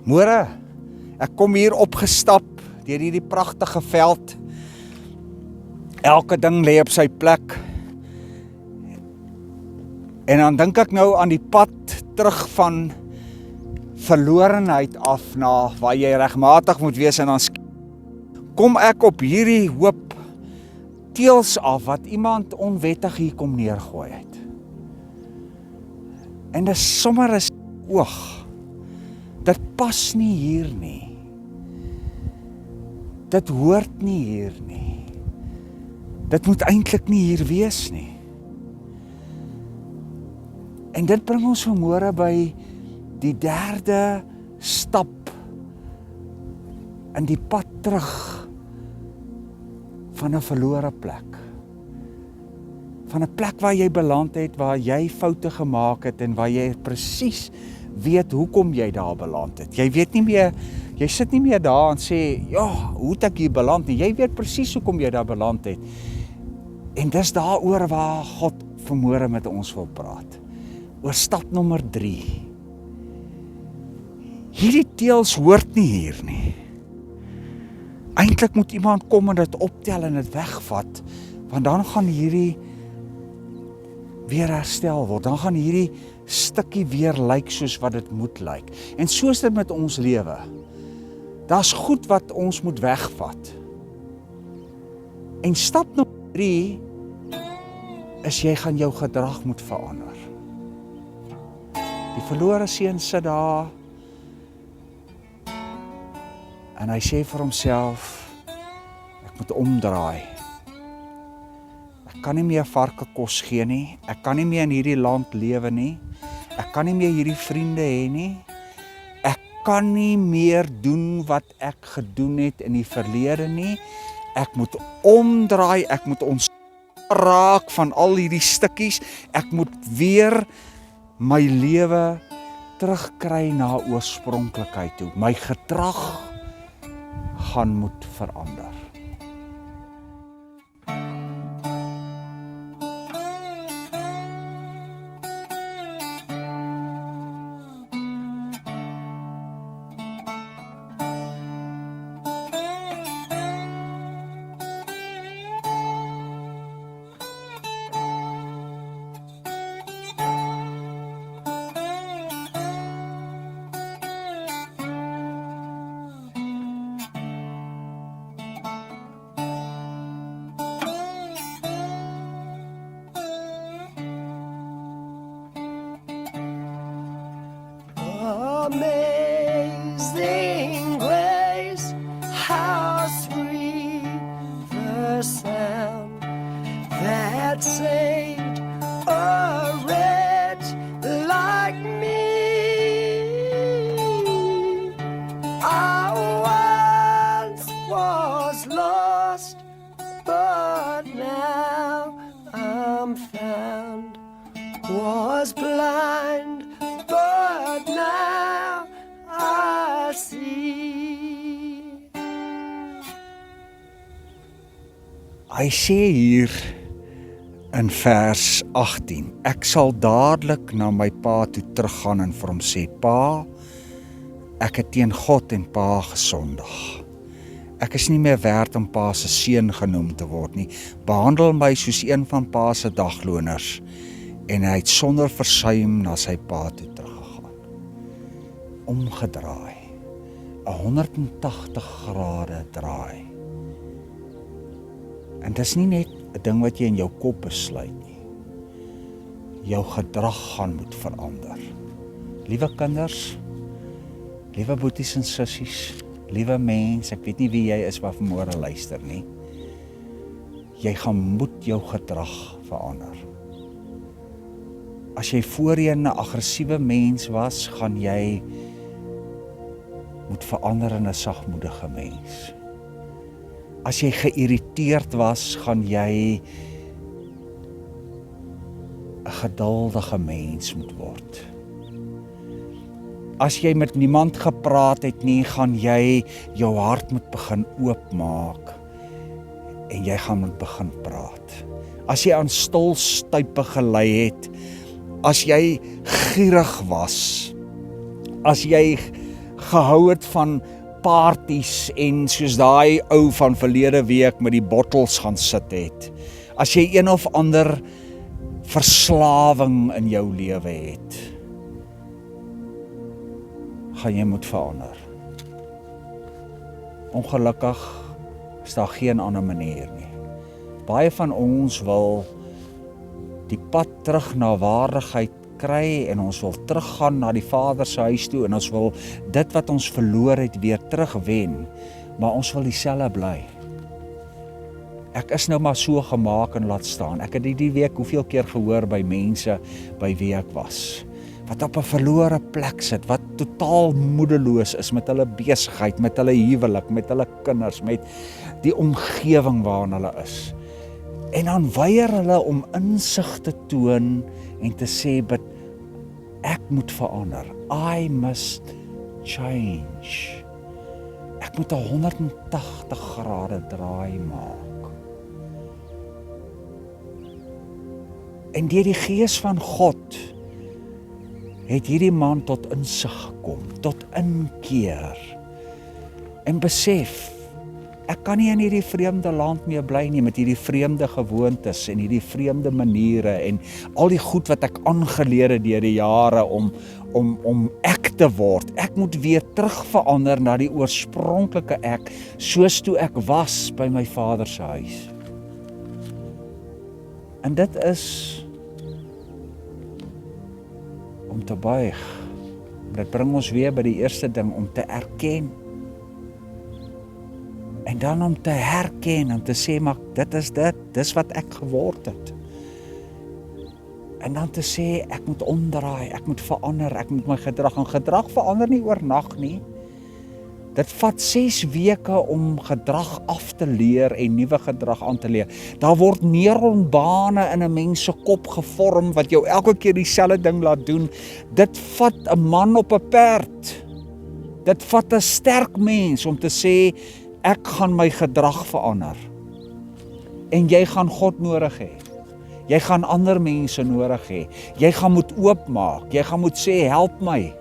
Môre, ek kom hier opgestap deur hierdie pragtige veld. Elke ding lê op sy plek. En dan dink ek nou aan die pad terug van verlorenheid af na waar jy regmatig moet wees, en dan kom ek op hierdie hoop teels af wat iemand onwettig hier kom neergooi het. En dis sommer 'n oog. Dit pas nie hier nie. Dit hoort nie hier nie. Dit moet eintlik nie hier wees nie. En dit bring ons vanmôre by die derde stap in die pad terug van 'n verlore plek. Van 'n plek waar jy beland het, waar jy foute gemaak het en waar jy presies weet hoekom jy daar beland het. Jy weet nie meer, jy sit nie meer daar en sê, ja, hoe het ek hier beland nie? Jy weet presies hoekom jy daar beland het. En dis daaroor waar God vanmôre met ons wil praat. Oor stap nommer 3. Hierdie teels hoort nie hier nie. Eintlik moet iemand kom en dit optel en dit wegvat, want dan gaan hierdie weer herstel word. Dan gaan hierdie stukkie weer lyk soos wat dit moet lyk. En so is dit met ons lewe. Daar's goed wat ons moet wegvat. En stap nommer 3 is jy gaan jou gedrag moet verander. Die verlore seun sit daar en hy sê vir homself, ek moet omdraai. Ek kan nie meer varke kos gee nie. Ek kan nie meer in hierdie land lewe nie. Ek kan nie meer hierdie vriende hê nie. Ek kan nie meer doen wat ek gedoen het in die verlede nie. Ek moet omdraai, ek moet raak van al hierdie stukkies. Ek moet weer my lewe terugkry na oorspronklikheid toe. My gedrag gaan moet verander. Amazing grace, how sweet the sound that saved a wretch like me. I once was lost, but now I'm found. Was blind, but now I see. Hy sê hier in vers 18, ek sal dadelik na my pa toe teruggaan en vir hom sê, pa, ek het teen God en pa gesondig. Ek is nie meer werd om pa se seun genoem te word nie. Behandel my soos een van pa se dagloners. En hy het sonder versuim na sy pa toe teruggegaan. Omgedraai. 'n 180 grade draai. En dis nie net 'n ding wat jy in jou kop besluit nie. Jou gedrag gaan moet verander. Liewe kinders, liewe boeties en sissies, liewe mens, ek weet nie wie jy is wat vanmôre luister nie. Jy gaan moet jou gedrag verander. As jy voorheen 'n aggressiewe mens was, gaan jy moet verander in 'n sagmoedige mens. As jy geïrriteerd was, gaan jy 'n geduldige mens moet word. As jy met niemand gepraat het nie, gaan jy jou hart moet begin oopmaak en jy gaan moet begin praat. As jy aan stolstuipe gelei het, as jy gierig was, as jy gehou het van parties en soos daai ou van verlede week met die bottels gaan sit het. As jy een of ander verslawing in jou lewe het, gaan jy moet verander. Ongelukkig is daar geen ander manier nie. Baie van ons wil die pad terug na waardigheid kry en ons wil teruggaan na die Vader se huis toe en ons wil dit wat ons verloor het weer terugwen, maar ons wil dieselfde bly. Ek is nou maar so gemaak en laat staan. Ek het die week hoeveel keer gehoor by mense by wie ek was, wat op 'n verlore plek sit, wat totaal moedeloos is met hulle besigheid, met hulle huwelik, met hulle kinders, met die omgewing waarin hulle is. En dan weier hulle om insig te toon en te sê, "But ek moet verander. I must change." Ek moet 'n 180 grade draai maak. En deur die Gees van God het hierdie man tot insig gekom, tot inkeer en besef, ek kan nie in hierdie vreemde land meer bly nie met hierdie vreemde gewoontes en hierdie vreemde maniere en al die goed wat ek aangeleer het deur die jare om ek te word. Ek moet weer terugverander na die oorspronklike ek, soos toe ek was by my Vader se huis. En dit is om te buig. Dit bring ons weer by die eerste ding, om te erken. En dan om te herken en te sê, maar dit is dit, dis wat ek geword het. En dan te sê, ek moet omdraai, ek moet verander, ek moet my gedrag, en gedrag verander nie oornag nie. Dit vat 6 weke om gedrag af te leer en nuwe gedrag aan te leer. Daar word neuronbane in 'n mens se kop gevorm wat jou elke keer dieselfde ding laat doen. Dit vat 'n man op 'n perd. Dit vat 'n sterk mens om te sê, ek gaan my gedrag verander. En jy gaan God nodig hê. Jy gaan ander mense nodig hê. Jy gaan moet oopmaak. Jy gaan moet sê, help my.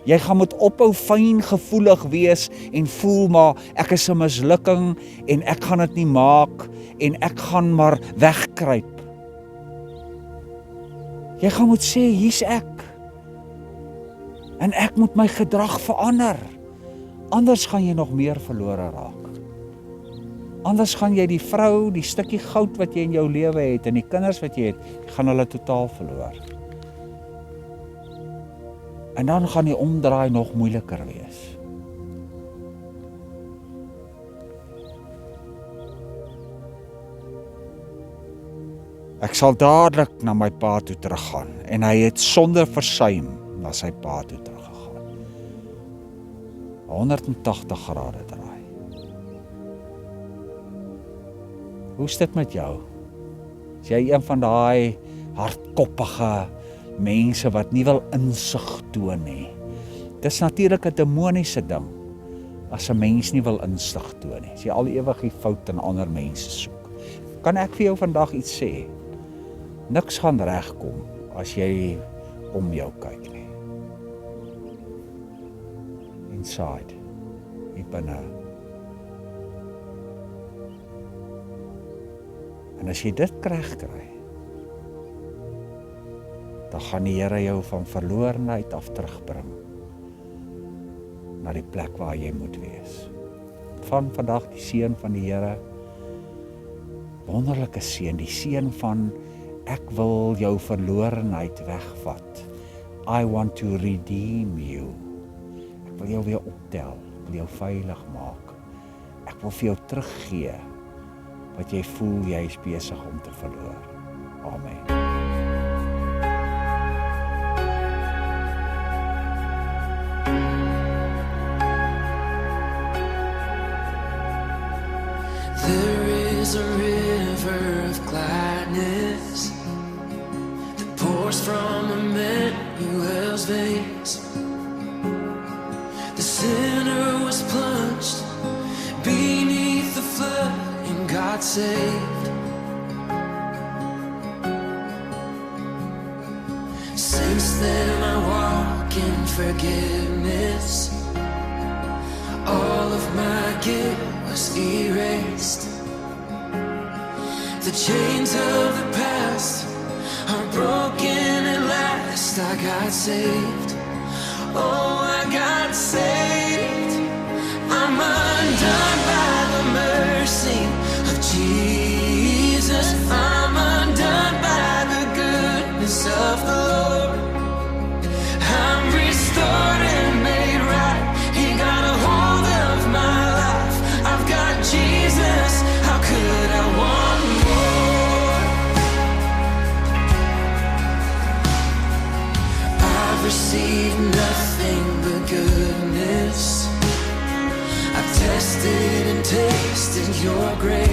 Jy gaan moet ophou fyn gevoelig wees en voel maar ek is 'n mislukking en ek gaan dit nie maak en ek gaan maar wegkruip. Jy gaan moet sê, hier's ek. En ek moet my gedrag verander. Anders gaan jy nog meer verlore raak. Anders gaan jy die vrou, die stukkie goud wat jy in jou lewe het en die kinders wat jy het, gaan hulle totaal verloor. En dan gaan die omdraai nog moeiliker wees. Ek sal dadelik na my pa toe teruggaan en hy het sonder versuim na sy pa toe teruggegaan. 180 grade draai. Hoe is dit met jou? Is jy een van daai hardkoppige mense wat nie wil insig toon nie? Dis natuurlik 'n demoniese ding as 'n mens nie wil insig toon nie. As jy al ewig die fout in ander mense soek. Kan ek vir jou vandag iets sê? Niks gaan regkom as jy om jou kyk nie. Inside, hier binne. En as jy dit kry, dan gaan die Here jou van verlorenheid af terugbring na die plek waar jy moet wees. Van vandag die seën van die Here, wonderlike seën, die seën van ek wil jou verlorenheid wegvat. I want to redeem you. Ek wil jou weer optel, ek wil jou veilig maak. Ek wil vir jou teruggee wat jy voel jy is besig om te verloor. Amen. There is a river of gladness that pours from Emmanuel's veins. The sinner was plunged beneath the flood and God saved. Since then I walk in forgiveness. of my guilt was erased. The chains of the past are broken at last. I got saved. Oh, I got saved. I'm undone by the mercy of Jesus. I'm undone by the goodness of the Lord. I'm restored and made right. He got a hold of my life. I've got Jesus. How could I want more? I've received nothing but goodness. I've tested and tasted your grace.